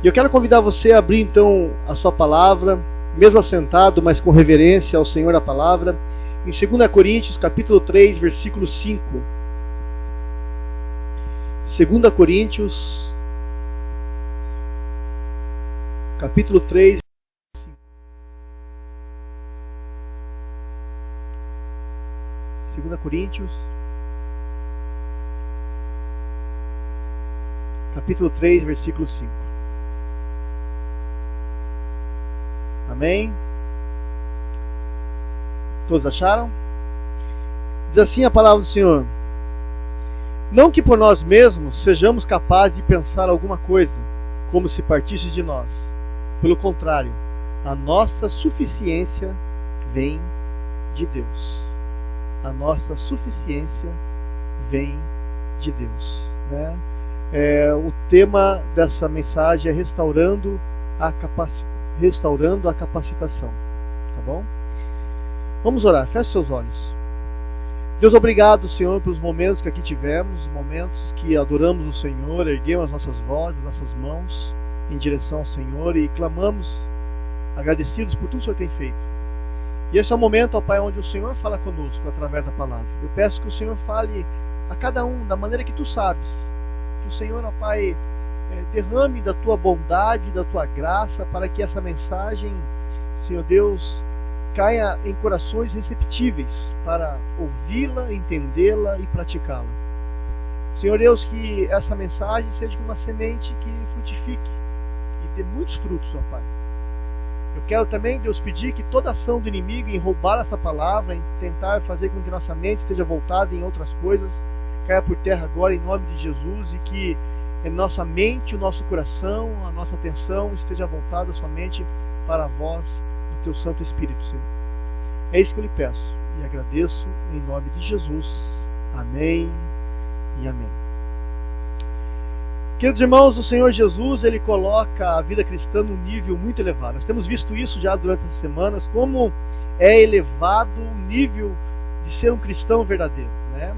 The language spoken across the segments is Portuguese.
E eu quero convidar você a abrir então a sua palavra, mesmo assentado, mas com reverência ao Senhor da palavra, em 2 Coríntios, capítulo 3, versículo 5. 2 Coríntios, capítulo 3, 2 Coríntios, capítulo 3, versículo 5. Amém? Todos acharam? Diz assim a palavra do Senhor: não que por nós mesmos sejamos capazes de pensar alguma coisa, como se partisse de nós. Pelo contrário, a nossa suficiência vem de Deus. A nossa suficiência vem de Deus. Né? O tema dessa mensagem é restaurando a capacitação. Tá bom? Vamos orar. Feche seus olhos. Deus, obrigado, Senhor, pelos momentos que aqui tivemos, momentos que adoramos o Senhor, erguemos as nossas vozes, nossas mãos em direção ao Senhor e clamamos, agradecidos por tudo que o Senhor tem feito. E esse é o momento, ó Pai, onde o Senhor fala conosco através da palavra. Eu peço que o Senhor fale a cada um da maneira que Tu sabes. Que o Senhor, ó Pai, derrame da Tua bondade, da Tua graça, para que essa mensagem, Senhor Deus, caia em corações receptíveis para ouvi-la, entendê-la e praticá-la. Senhor Deus, que essa mensagem seja como uma semente que frutifique e dê muitos frutos, ó Pai. Eu quero também, Deus, pedir que toda ação do inimigo em roubar essa palavra, em tentar fazer com que nossa mente esteja voltada em outras coisas, caia por terra agora em nome de Jesus, e que em nossa mente, o nosso coração, a nossa atenção esteja voltada somente para a voz do Teu Santo Espírito, Senhor. É isso que eu lhe peço e agradeço em nome de Jesus. Amém e amém. Queridos irmãos, o Senhor Jesus, Ele coloca a vida cristã num nível muito elevado. Nós temos visto isso já durante as semanas, como é elevado o nível de ser um cristão verdadeiro, né?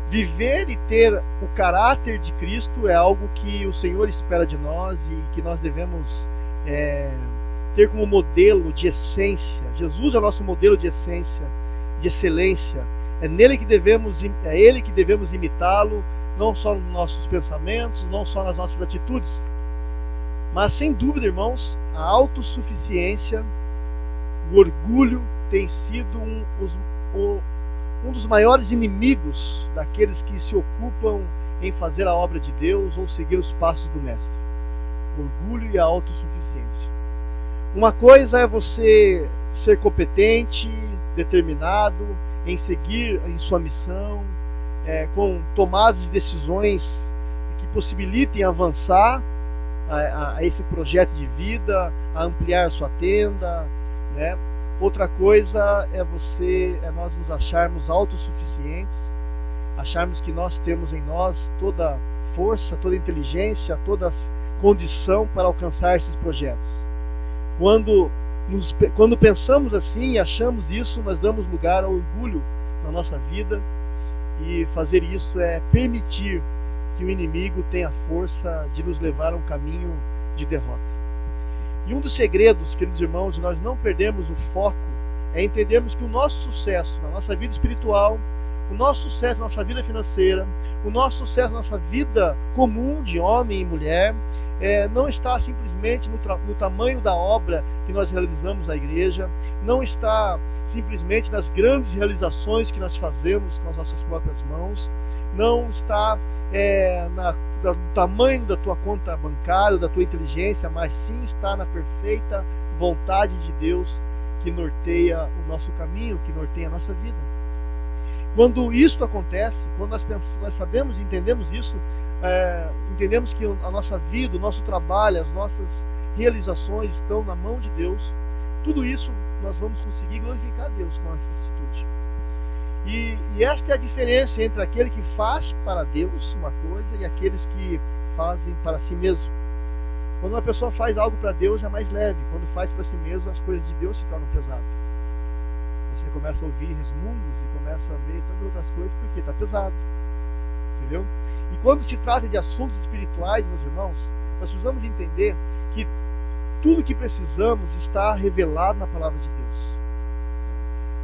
Viver e ter o caráter de Cristo é algo que o Senhor espera de nós e que nós devemos ter como modelo de essência. Jesus é o nosso modelo de essência, de excelência. É Ele que devemos imitá-lo, não só nos nossos pensamentos, não só nas nossas atitudes. Mas sem dúvida, irmãos, a autossuficiência, o orgulho tem sido um dos maiores inimigos daqueles que se ocupam em fazer a obra de Deus ou seguir os passos do Mestre. O orgulho e a autossuficiência. Uma coisa é você ser competente, determinado em seguir em sua missão, com tomadas de decisões que possibilitem avançar a esse projeto de vida, a ampliar a sua tenda, né? Outra coisa é nós nos acharmos autossuficientes, acharmos que nós temos em nós toda força, toda inteligência, toda condição para alcançar esses projetos. Quando pensamos assim e achamos isso, nós damos lugar ao orgulho na nossa vida, e fazer isso é permitir que o inimigo tenha força de nos levar a um caminho de derrota. E um dos segredos, queridos irmãos, de nós não perdermos o foco é entendermos que o nosso sucesso na nossa vida espiritual, o nosso sucesso na nossa vida financeira, o nosso sucesso na nossa vida comum de homem e mulher, não está simplesmente no tamanho da obra que nós realizamos na igreja, não está simplesmente nas grandes realizações que nós fazemos com as nossas próprias mãos, não está no tamanho da tua conta bancária, da tua inteligência, mas sim está na perfeita vontade de Deus que norteia o nosso caminho, que norteia a nossa vida. Quando isso acontece, quando nós sabemos e entendemos isso, entendemos que a nossa vida, o nosso trabalho, as nossas realizações estão na mão de Deus, tudo isso nós vamos conseguir glorificar Deus com essa atitude. E esta é a diferença entre aquele que faz para Deus uma coisa e aqueles que fazem para si mesmo. Quando uma pessoa faz algo para Deus é mais leve. Quando faz para si mesmo, as coisas de Deus se tornam pesadas. Você começa a ouvir resmungos e começa a ver tantas outras coisas porque está pesado. Entendeu? E quando se trata de assuntos espirituais, meus irmãos, nós precisamos entender que tudo que precisamos está revelado na palavra de Deus.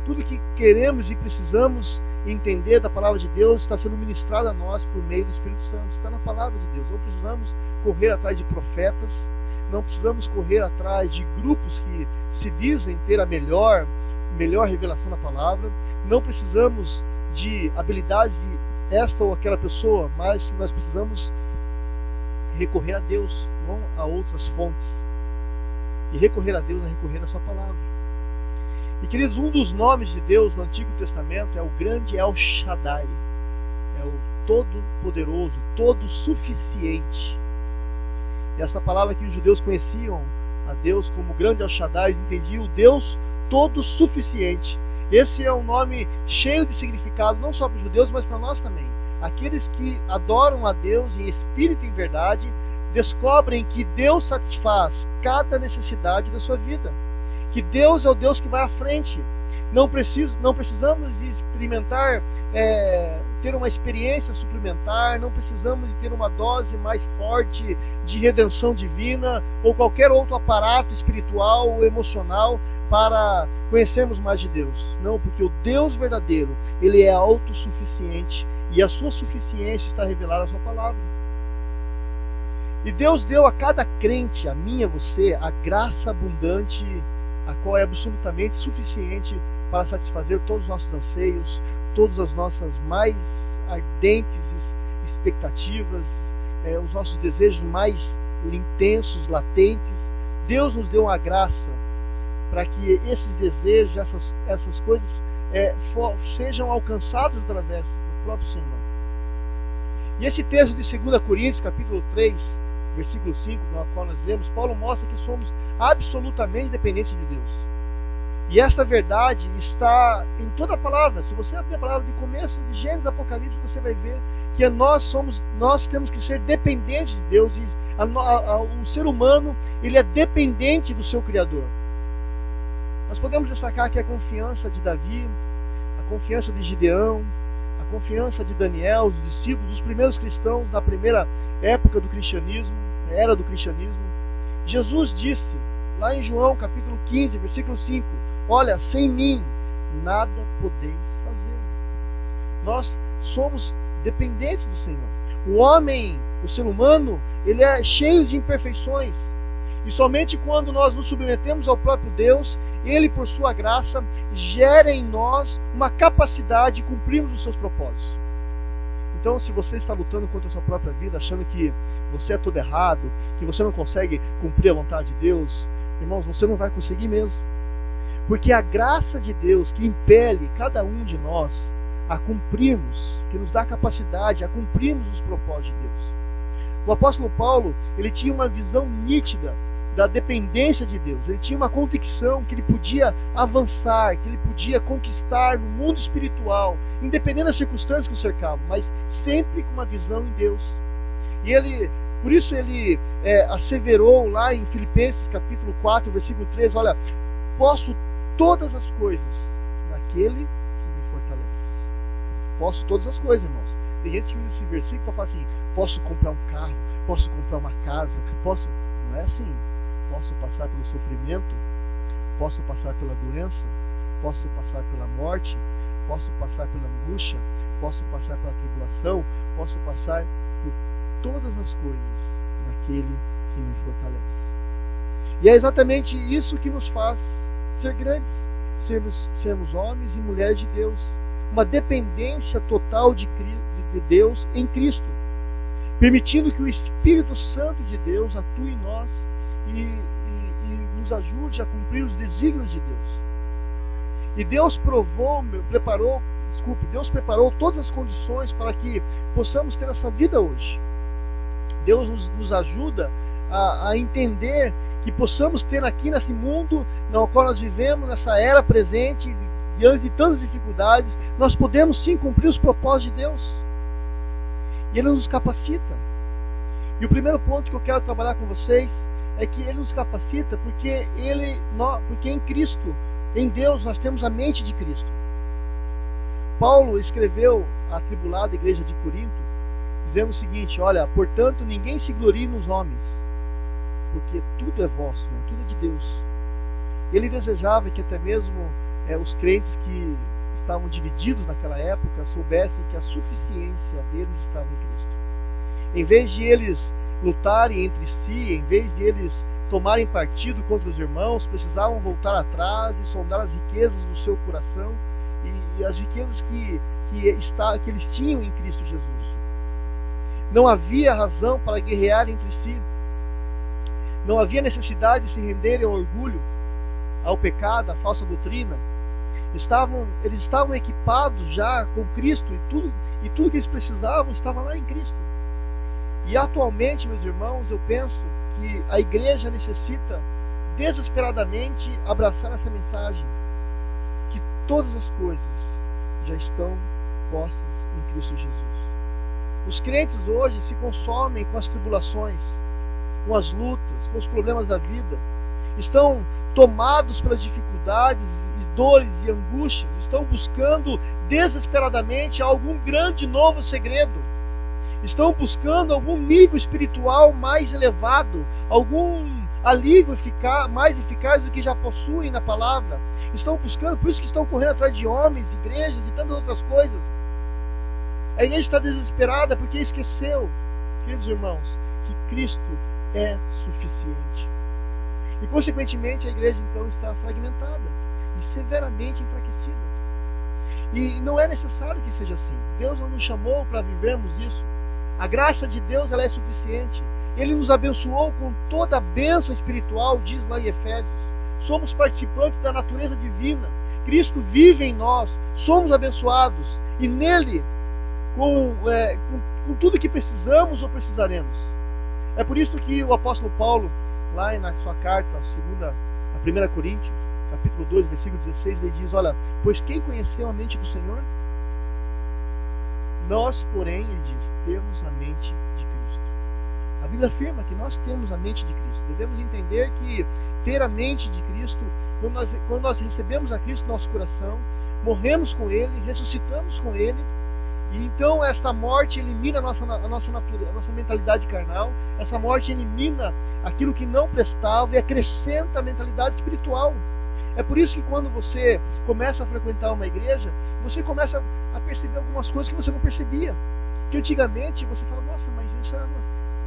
Tudo que queremos e precisamos entender da palavra de Deus está sendo ministrado a nós por meio do Espírito Santo. Está na palavra de Deus. Não precisamos correr atrás de profetas, não precisamos correr atrás de grupos que se dizem ter a melhor revelação da palavra. Não precisamos de habilidades de esta ou aquela pessoa, mas nós precisamos recorrer a Deus, não a outras fontes. E recorrer a Deus é recorrer à sua palavra. E queridos, um dos nomes de Deus no Antigo Testamento é o grande El Shaddai. É o todo-poderoso, todo-suficiente. E essa palavra que os judeus conheciam a Deus como grande El Shaddai, entendiam o Deus todo-suficiente. Esse é um nome cheio de significado, não só para os judeus, mas para nós também. Aqueles que adoram a Deus em espírito e em verdade, descobrem que Deus satisfaz cada necessidade da sua vida. Que Deus é o Deus que vai à frente. Não precisamos de experimentar, ter uma experiência suplementar, não precisamos de ter uma dose mais forte de redenção divina ou qualquer outro aparato espiritual ou emocional para conhecermos mais de Deus. Não, porque o Deus verdadeiro, Ele é autossuficiente e a sua suficiência está revelada na sua palavra. E Deus deu a cada crente, a mim e a você, a graça abundante, a qual é absolutamente suficiente para satisfazer todos os nossos anseios, todas as nossas mais ardentes expectativas, os nossos desejos mais intensos, latentes. Deus nos deu uma graça para que esses desejos, essas coisas sejam alcançados através do próprio Senhor. E esse texto de 2 Coríntios, capítulo 3, versículo 5, no qual nós lemos, Paulo mostra que somos absolutamente dependentes de Deus. E esta verdade está em toda a palavra. Se você abrir a palavra de começo de Gênesis a Apocalipse, você vai ver que nós temos que ser dependentes de Deus. E o ser humano, ele é dependente do seu Criador. Nós podemos destacar aqui a confiança de Davi, a confiança de Gideão, a confiança de Daniel, os discípulos, os primeiros cristãos na primeira época do cristianismo, era do cristianismo. Jesus disse, lá em João capítulo 15, versículo 5, olha, sem mim nada podeis fazer. Nós somos dependentes do Senhor. O homem, o ser humano, ele é cheio de imperfeições. E somente quando nós nos submetemos ao próprio Deus, Ele, por sua graça, gera em nós uma capacidade de cumprirmos os seus propósitos. Então, se você está lutando contra a sua própria vida, achando que você é todo errado, que você não consegue cumprir a vontade de Deus, irmãos, você não vai conseguir mesmo. Porque a graça de Deus que impele cada um de nós a cumprirmos, que nos dá capacidade a cumprirmos os propósitos de Deus. O apóstolo Paulo, ele tinha uma visão nítida da dependência de Deus. Ele tinha uma convicção que ele podia avançar, que ele podia conquistar no mundo espiritual, independente das circunstâncias que o cercavam, mas sempre com uma visão em Deus. E por isso ele asseverou lá em Filipenses capítulo 4, versículo 13, olha, posso todas as coisas naquele que me fortalece. Posso todas as coisas, irmãos. Tem gente que usa esse versículo para falar assim, posso comprar um carro, posso comprar uma casa, posso... Não é assim. Posso passar pelo sofrimento, posso passar pela doença, posso passar pela morte, posso passar pela angústia, posso passar pela tribulação, posso passar por todas as coisas naquele que me fortalece. E é exatamente isso que nos faz ser grandes, sermos homens e mulheres de Deus. Uma dependência total de Deus em Cristo, permitindo que o Espírito Santo de Deus atue em nós e nos ajude a cumprir os desígnios de Deus. E Deus preparou todas as condições para que possamos ter essa vida hoje. Deus nos ajuda a entender que possamos ter aqui nesse mundo no qual nós vivemos, nessa era presente, diante de tantas dificuldades, nós podemos sim cumprir os propósitos de Deus. E Ele nos capacita. E o primeiro ponto que eu quero trabalhar com vocês é que Ele nos capacita porque em Cristo, em Deus, nós temos a mente de Cristo. Paulo escreveu à atribulada igreja de Corinto, dizendo o seguinte, olha, portanto, ninguém se glorie nos homens, porque tudo é vosso, né? Tudo é de Deus. Ele desejava que até mesmo os crentes que estavam divididos naquela época soubessem que a suficiência deles estava em Cristo. Em vez de eles lutarem entre si, em vez de eles tomarem partido contra os irmãos, precisavam voltar atrás e sondar as riquezas do seu coração e as riquezas que eles tinham em Cristo Jesus. Não havia razão para guerrear entre si. Não havia necessidade de se renderem ao orgulho, ao pecado, à falsa doutrina. Eles estavam equipados já com Cristo e tudo que eles precisavam estava lá em Cristo. E atualmente, meus irmãos, eu penso que a igreja necessita desesperadamente abraçar essa mensagem, que todas as coisas já estão postas em Cristo Jesus. Os crentes hoje se consomem com as tribulações, com as lutas, com os problemas da vida. Estão tomados pelas dificuldades e dores e angústias. Estão buscando desesperadamente algum grande novo segredo. Estão buscando algum nível espiritual mais elevado, algum alívio mais eficaz do que já possuem na palavra. Estão buscando, por isso que estão correndo atrás de homens, de igrejas e tantas outras coisas. A igreja está desesperada porque esqueceu, queridos irmãos, que Cristo é suficiente. E consequentemente a igreja então está fragmentada e severamente enfraquecida. E não é necessário que seja assim. Deus não nos chamou para vivermos isso. A graça de Deus ela é suficiente. Ele nos abençoou com toda a bênção espiritual, diz lá em Efésios. Somos participantes da natureza divina. Cristo vive em nós. Somos abençoados. E nele, com tudo que precisamos ou precisaremos. É por isso que o apóstolo Paulo, lá na sua carta, a 1 Coríntios, capítulo 2, versículo 16, ele diz, olha, pois quem conheceu a mente do Senhor? Nós, porém, ele diz, temos a mente de Cristo. A Bíblia afirma que nós temos a mente de Cristo. Devemos entender que ter a mente de Cristo, quando nós recebemos a Cristo no nosso coração, morremos com Ele, ressuscitamos com Ele, e então esta morte elimina a nossa natureza, a nossa mentalidade carnal, essa morte elimina aquilo que não prestava e acrescenta a mentalidade espiritual. É por isso que quando você começa a frequentar uma igreja, você começa a perceber algumas coisas que você não percebia. Que antigamente você fala, nossa, mas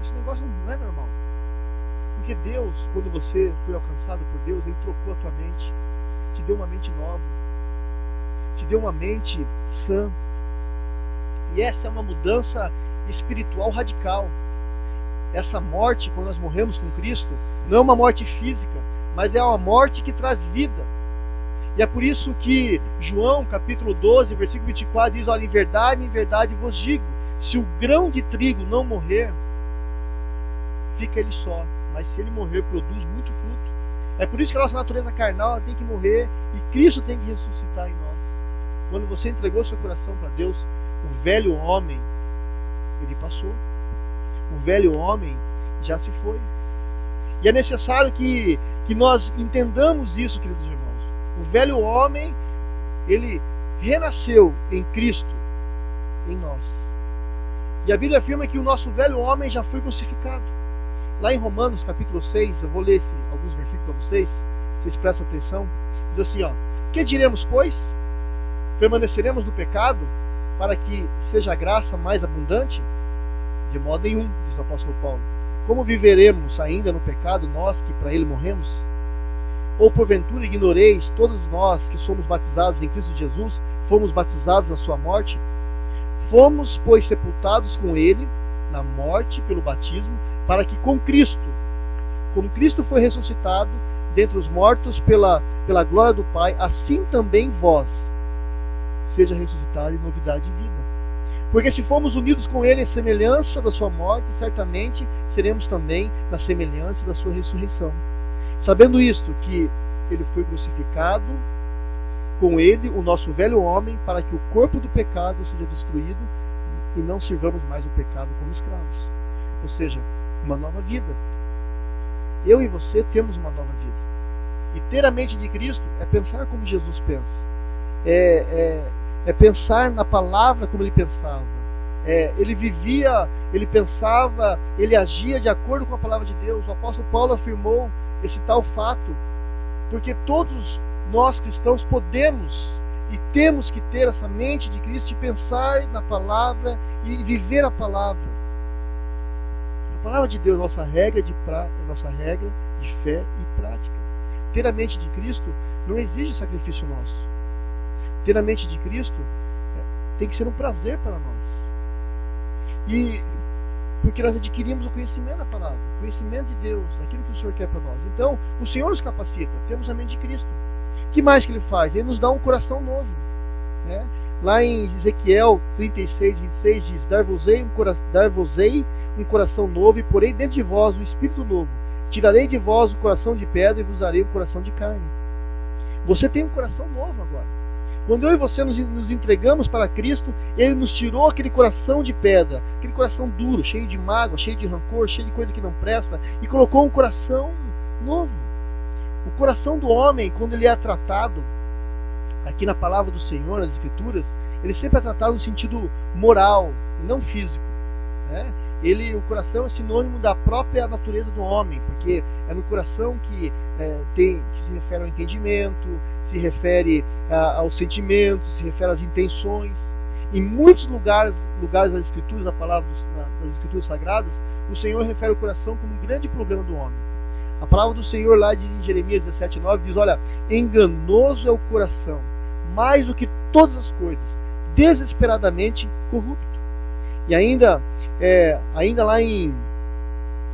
esse negócio não é normal. Porque Deus, quando você foi alcançado por Deus, Ele trocou a tua mente, te deu uma mente nova, te deu uma mente sã. E essa é uma mudança espiritual radical. Essa morte, quando nós morremos com Cristo, não é uma morte física, mas é uma morte que traz vida. E é por isso que João, capítulo 12, versículo 24, diz, olha, em verdade vos digo, se o grão de trigo não morrer, fica ele só. Mas se ele morrer, produz muito fruto. É por isso que a nossa natureza carnal tem que morrer e Cristo tem que ressuscitar em nós. Quando você entregou seu coração para Deus, o velho homem, ele passou. O velho homem já se foi. E é necessário que nós entendamos isso, queridos irmãos. O velho homem, ele renasceu em Cristo, em nós. E a Bíblia afirma que o nosso velho homem já foi crucificado. Lá em Romanos, capítulo 6, eu vou ler alguns versículos para vocês prestem atenção. Diz assim, ó, que diremos, pois? Permaneceremos no pecado para que seja a graça mais abundante? De modo nenhum, diz o apóstolo Paulo. Como viveremos ainda no pecado, nós que para ele morremos? Ou porventura ignoreis, todos nós que somos batizados em Cristo Jesus, fomos batizados na sua morte? Fomos, pois, sepultados com ele na morte pelo batismo, para que com Cristo, como Cristo foi ressuscitado dentre os mortos pela glória do Pai, assim também vós seja ressuscitado em novidade de vida. Porque se fomos unidos com ele em semelhança da sua morte, certamente seremos também na semelhança da sua ressurreição. Sabendo isto, que ele foi crucificado com ele, o nosso velho homem, para que o corpo do pecado seja destruído e não sirvamos mais o pecado como escravos. Ou seja, uma nova vida. Eu e você temos uma nova vida. E ter a mente de Cristo é pensar como Jesus pensa. É pensar na palavra como ele pensava. Ele vivia ele pensava, ele agia de acordo com a palavra de Deus. O apóstolo Paulo afirmou esse tal fato, porque todos nós cristãos podemos e temos que ter essa mente de Cristo, de pensar na palavra e viver a palavra. A palavra de Deus é nossa regra de fé e prática. Ter a mente de Cristo não exige sacrifício nosso. Ter a mente de Cristo tem que ser um prazer para nós. E porque nós adquirimos o conhecimento da palavra, o conhecimento de Deus, daquilo que o Senhor quer para nós. Então, o Senhor nos capacita, temos a mente de Cristo. O que mais que Ele faz? Ele nos dá um coração novo. Né? Lá em Ezequiel 36, 26 diz: Dar-vos-ei um coração novo, e porei dentro de vós um espírito novo. Tirarei de vós o coração de pedra e vos darei um coração de carne. Você tem um coração novo agora. Quando eu e você nos entregamos para Cristo, Ele nos tirou aquele coração de pedra, aquele coração duro, cheio de mágoa, cheio de rancor, cheio de coisa que não presta, e colocou um coração novo. O coração do homem, quando ele é tratado, aqui na palavra do Senhor, nas Escrituras, ele sempre é tratado no sentido moral, não físico. Né? O coração é sinônimo da própria natureza do homem, porque é no coração que se refere ao entendimento, se refere aos sentimentos, se refere às intenções. Em muitos lugares das Escrituras, das Escrituras Sagradas, o Senhor refere o coração como um grande problema do homem. A palavra do Senhor lá em Jeremias 17:9 diz: olha, enganoso é o coração, mais do que todas as coisas, desesperadamente corrupto. E ainda lá em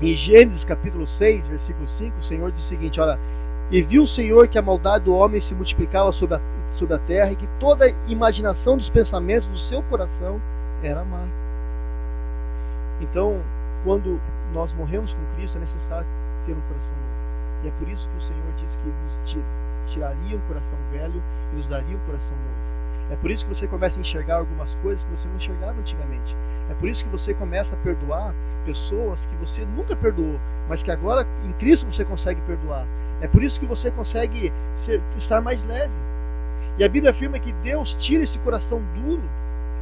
Gênesis capítulo 6, versículo 5, o Senhor diz o seguinte: olha, e viu o Senhor que a maldade do homem se multiplicava sobre a terra, e que toda a imaginação dos pensamentos do seu coração era má. Então, quando nós morremos com Cristo, é necessário ter um coração novo. E é por isso que o Senhor diz que Ele nos tiraria um coração velho e nos daria um coração novo. É por isso que você começa a enxergar algumas coisas que você não enxergava antigamente. É por isso que você começa a perdoar pessoas que você nunca perdoou, mas que agora em Cristo você consegue perdoar. É por isso que você consegue estar mais leve. E a Bíblia afirma que Deus tira esse coração duro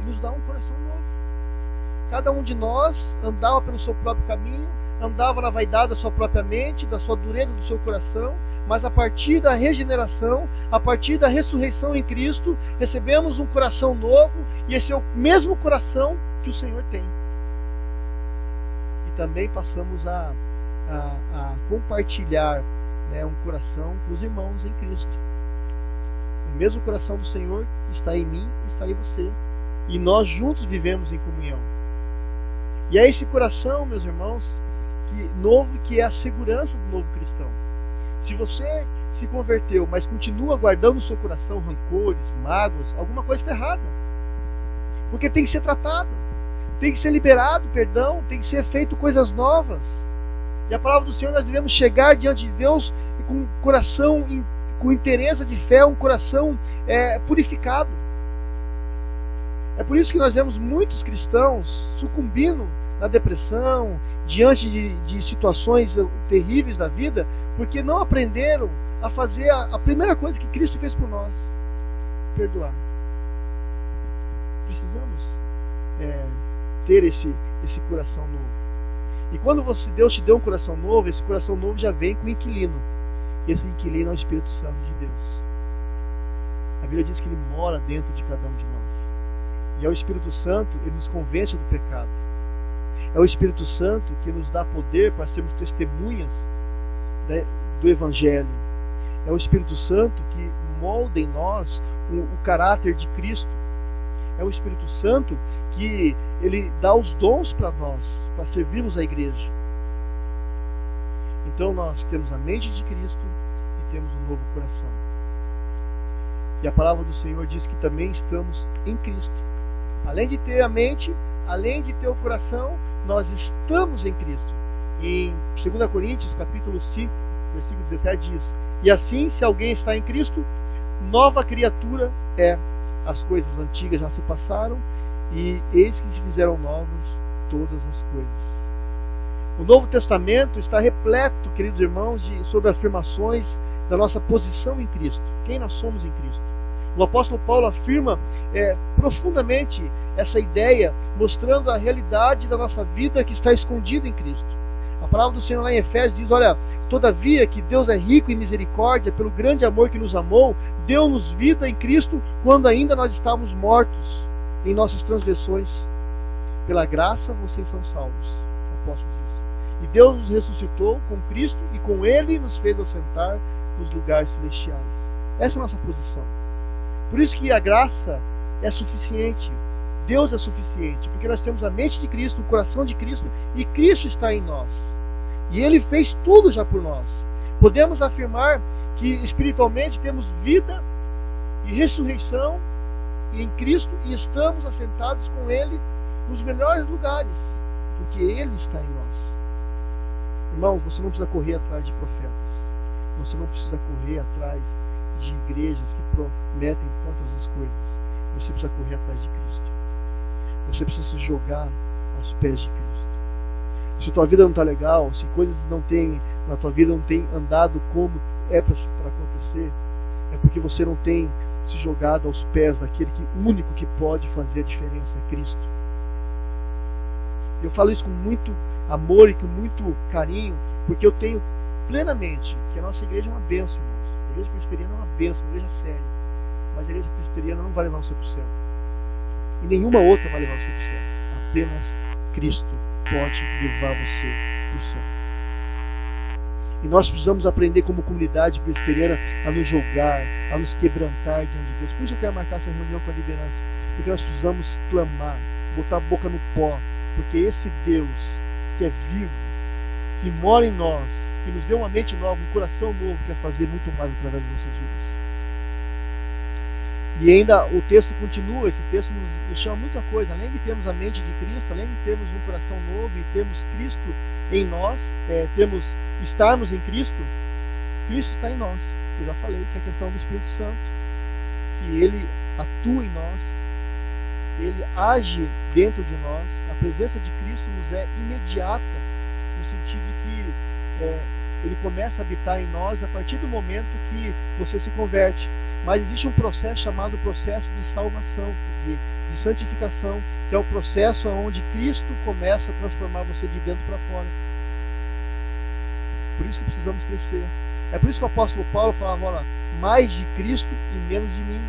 e nos dá um coração novo. Cada um de nós andava pelo seu próprio caminho, andava na vaidade da sua própria mente, da sua dureza do seu coração, mas a partir da regeneração, a partir da ressurreição em Cristo, recebemos um coração novo, e esse é o mesmo coração que o Senhor tem. E também passamos a compartilhar, né, um coração com os irmãos em Cristo. O mesmo coração do Senhor está em mim, está em você. E nós juntos vivemos em comunhão. E é esse coração, meus irmãos, novo, que é a segurança do novo cristão. Se você se converteu, mas continua guardando no seu coração rancores, mágoas, alguma coisa está errada. Porque tem que ser tratado, tem que ser liberado perdão, tem que ser feito coisas novas. E a palavra do Senhor, nós devemos chegar diante de Deus com um coração, com interesse de fé, um coração purificado. É por isso que nós vemos muitos cristãos sucumbindo na depressão, diante de situações terríveis da vida, porque não aprenderam a fazer a primeira coisa que Cristo fez por nós: perdoar. Precisamos ter esse coração novo. E quando Deus te deu um coração novo, esse coração novo já vem com um inquilino. Esse inquilino é o Espírito Santo de Deus. A Bíblia diz que Ele mora dentro de cada um de nós. E é o Espírito Santo, Ele nos convence do pecado. É o Espírito Santo que nos dá poder para sermos testemunhas, né, do Evangelho. É o Espírito Santo que molda em nós o caráter de Cristo. É o Espírito Santo que Ele dá os dons para nós, para servirmos a igreja. Então nós temos a mente de Cristo e temos um novo coração. E a palavra do Senhor diz que também estamos em Cristo. Além de ter a mente, além de ter o coração, nós estamos em Cristo. Em 2 Coríntios, capítulo 5, versículo 17 diz: e assim, se alguém está em Cristo, nova criatura é. As coisas antigas já se passaram, e eis que se fizeram novas todas as coisas. O Novo Testamento está repleto, queridos irmãos, sobre afirmações da nossa posição em Cristo, quem nós somos em Cristo. O apóstolo Paulo afirma profundamente essa ideia, mostrando a realidade da nossa vida que está escondida em Cristo. A palavra do Senhor lá em Efésios diz, olha, todavia que Deus é rico em misericórdia, pelo grande amor que nos amou, deu-nos vida em Cristo quando ainda nós estávamos mortos em nossas transgressões. Pela graça vocês são salvos. O apóstolo diz. E Deus nos ressuscitou com Cristo e com Ele nos fez assentar nos lugares celestiais. Essa é a nossa posição. Por isso que a graça é suficiente. Deus é suficiente, porque nós temos a mente de Cristo, o coração de Cristo, e Cristo está em nós. E Ele fez tudo já por nós. Podemos afirmar que espiritualmente temos vida e ressurreição em Cristo e estamos assentados com Ele nos melhores lugares, porque Ele está em nós. Irmãos, você não precisa correr atrás de profetas. Você não precisa correr atrás de igrejas que prometem tantas coisas. Você precisa correr atrás de Cristo. Você precisa se jogar aos pés de Cristo. Se a tua vida não está legal, se coisas na tua vida não tem andado como é para acontecer, é porque você não tem se jogado aos pés daquele único que pode fazer a diferença, Cristo. Eu falo isso com muito amor e com muito carinho, porque eu tenho plenamente que a nossa igreja é uma bênção, irmãos. A igreja presbiteriana é uma bênção, uma igreja séria. Mas a igreja presbiteriana não vai levar você para o céu. E nenhuma outra vai levar você para o céu. Apenas Cristo pode levar você para o céu. E nós precisamos aprender como comunidade presbiteriana a nos jogar, a nos quebrantar diante de Deus. Por isso eu quero marcar essa reunião com a liderança. Porque nós precisamos clamar, botar a boca no pó. Porque esse Deus que é vivo, que mora em nós, que nos deu uma mente nova, um coração novo, quer fazer muito mais através das nossas vidas. E ainda o texto continua, esse texto nos chama muita coisa. Além de termos a mente de Cristo, além de termos um coração novo e termos Cristo em nós, estarmos em Cristo, Cristo está em nós. Eu já falei que é a questão do Espírito Santo, que Ele atua em nós, Ele age dentro de nós. A presença de Cristo nos é imediata, no sentido de que Ele começa a habitar em nós a partir do momento que você se converte. Mas existe um processo chamado processo de salvação, de santificação, que é o processo onde Cristo começa a transformar você de dentro para fora. Por isso que precisamos crescer. É por isso que o apóstolo Paulo falava, olha, mais de Cristo e menos de mim.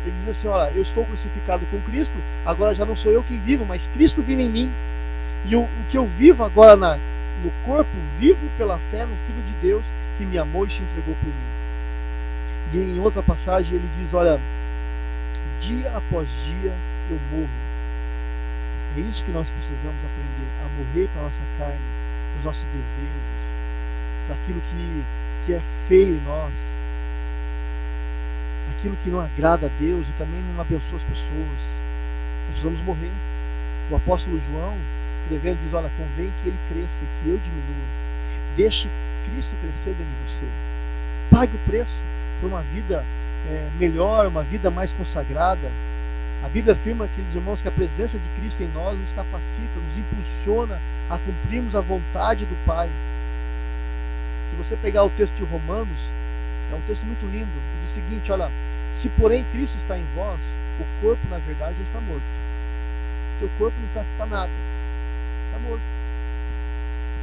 Ele diz assim, olha, eu estou crucificado com Cristo, agora já não sou eu quem vivo, mas Cristo vive em mim. E o que eu vivo agora no corpo, vivo pela fé no Filho de Deus, que me amou e se entregou por mim. E em outra passagem ele diz, olha, dia após dia eu morro. É isso que nós precisamos aprender, a morrer para a nossa carne, para os nossos desejos, para aquilo que é feio em nós, aquilo que não agrada a Deus e também não abençoa as pessoas. Nós precisamos morrer. O apóstolo João, escrevendo, diz, olha, convém que ele cresça e que eu diminua. Deixe Cristo crescer dentro de você. Pague o preço por uma vida melhor, uma vida mais consagrada. A Bíblia afirma, queridos irmãos, que a presença de Cristo em nós nos capacita, nos impulsiona a cumprirmos a vontade do Pai. Se você pegar o texto de Romanos, é um texto muito lindo. Diz o seguinte, olha, se porém Cristo está em vós, o corpo na verdade está morto. Seu corpo não está nada, está morto.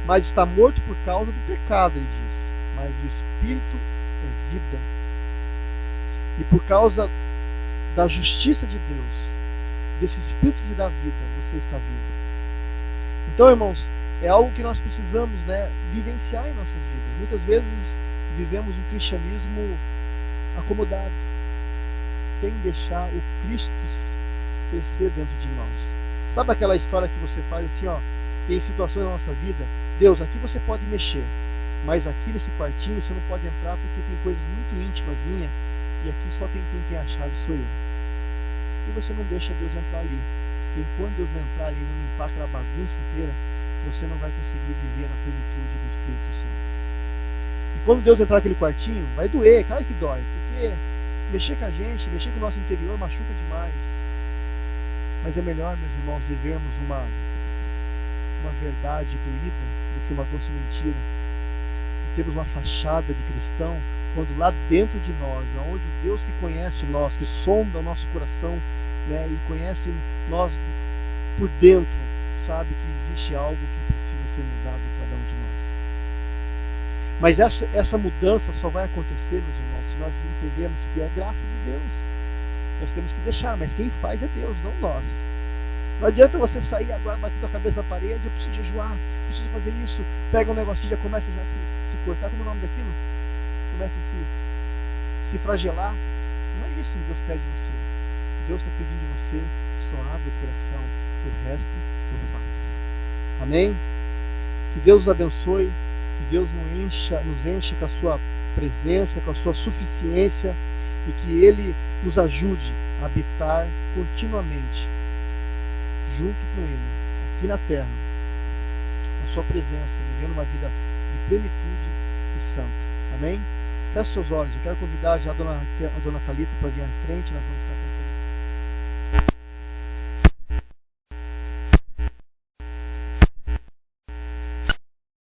Mas está morto por causa do pecado, ele diz. Mas o Espírito é vida. E por causa da justiça de Deus, desse Espírito que dá vida, você está vivo. Então, irmãos, é algo que nós precisamos, vivenciar em nossas vidas. Muitas vezes vivemos um cristianismo acomodado, sem deixar o Cristo crescer dentro de nós. Sabe aquela história que você faz assim, em situações da nossa vida? Deus, aqui você pode mexer, mas aqui nesse quartinho você não pode entrar porque tem coisas muito íntimas minhas e aqui só quem tem a chave sou eu. E você não deixa Deus entrar ali. E quando Deus não entrar ali e não limpar aquela bagunça inteira, você não vai conseguir viver na plenitude do Espírito Santo. E quando Deus entrar naquele quartinho, vai doer, claro que dói, porque mexer com a gente, mexer com o nosso interior machuca demais. Mas é melhor, meus irmãos, vivermos uma verdade doída do que uma doce mentira. temos uma fachada de cristão, quando lá dentro de nós, onde Deus que conhece nós, que sonda o nosso coração, né, e conhece nós por dentro, sabe que existe algo que precisa ser mudado em cada um de nós. Mas essa mudança só vai acontecer, meus irmãos, se nós entendermos que é graça de Deus. Nós temos que deixar, mas quem faz é Deus, não nós. Não adianta você sair agora batendo a cabeça na parede, eu preciso jejuar, preciso fazer isso. Pega um negocinho, já começa a se cortar, como é o nome daquilo? Começa a se flagelar. Não é isso que Deus pede de você. Deus está pedindo de você, só abre o coração, o resto eu faço. Amém? Que Deus nos abençoe, que Deus nos encha com a sua presença, com a sua suficiência, e que Ele nos ajude a habitar continuamente junto com Ele, aqui na terra, na sua presença, vivendo uma vida de plenitude e santo. Amém? Feche seus olhos. Eu quero convidar já a dona Thalita para vir à frente. Nós vamos